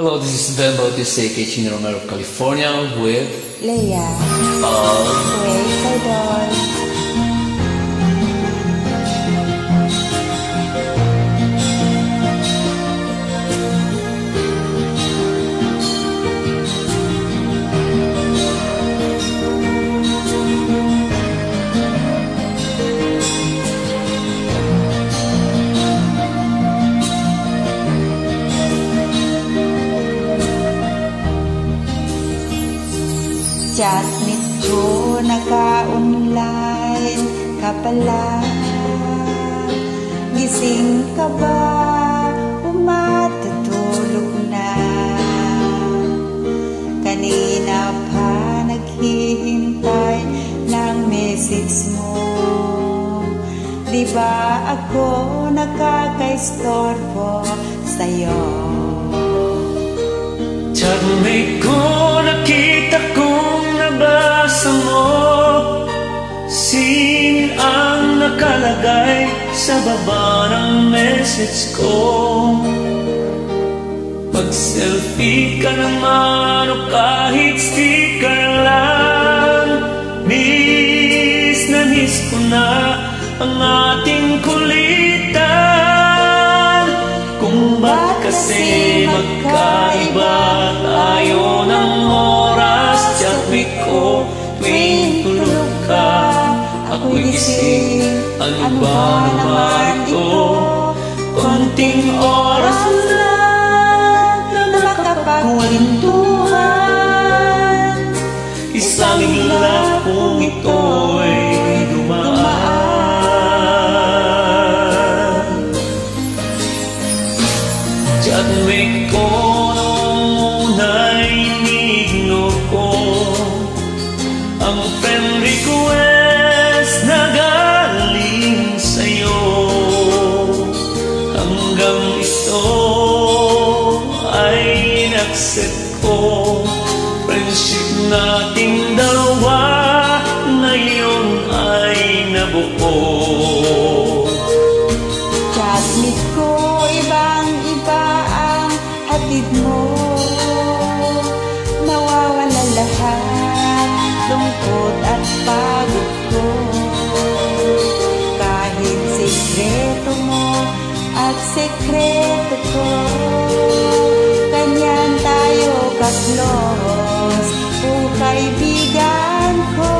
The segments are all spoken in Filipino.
Hello, this is Ben Bautista, Kitchen Romero of California with Leia. Wait, Idol. Chatmit ko naka-online ka pala. Gising ka ba? Umatutulog na. Kanina pa naghihintay ng message mo. Di ba ako nakaka-istorbo sa'yo? Chatmate ko, nakita kong nabasa mo. Sin ang nakalagay sa baba ng message ko. Mag-selfie ka naman o kahit sticker lang. Miss na miss ko na ang ating kulitan. Kung ba't kasi magkaiba tayo ng oras. Chatmate ko tuwing tulog ka, ako'y gising. Ano ba naman ito? Konting oras lang na makapagkwentuhan. Isang iglap kung ito'y dumaan. Chatmate ko noong una'y inigno ko ang friend request na galing sa'yo. Hanggang ito ay in-accept ko. Friendship nating dalawa ngayon ay nabuo. Chatmate ko, ibang-iba ang hatid mo. Nawawala lahat, lungkot at pagod ko. Kahit sekreto mo at sekreto ko, ganyan tayo ka-close, o kaibigan ko.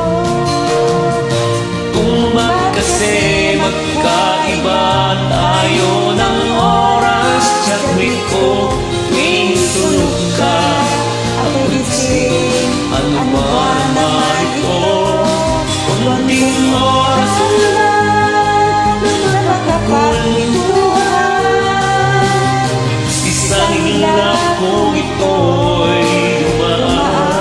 Kung ba't kasi magkaiba tayo ng oras. Chatmate ko tuwing tulog ka, ako'y gising. Ano ba naman ito? Konting oras lang na makapagkwentuhan. Isang iglap kung ito'y dumaan.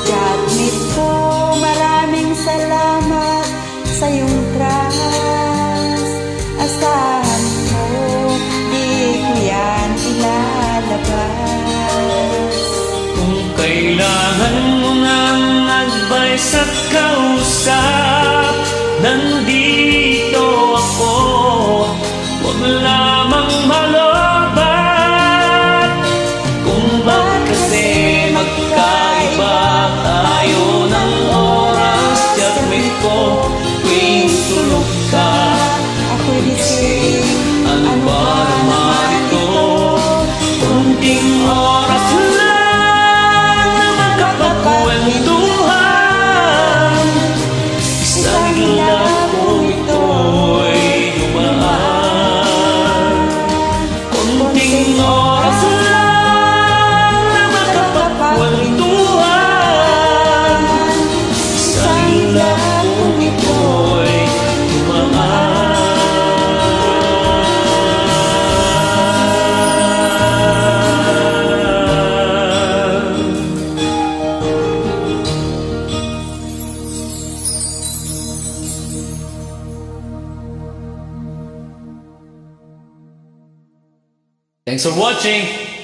Chatmate ko, maraming salamat sa iyong trust. Asahan mo, di ko yan ilalabas. Kung kailangan mo ng advice at kausap, nandito ako. Huwag lamang malobat. Kung ba't kasi magkaiba tayo ng oras. Chatmate ko tuwing tulog ka, Ako'y gising. ano ba naman ito? Kunting oras lang na makapagkwentuhan. Isang iglap kung Thanks for watching!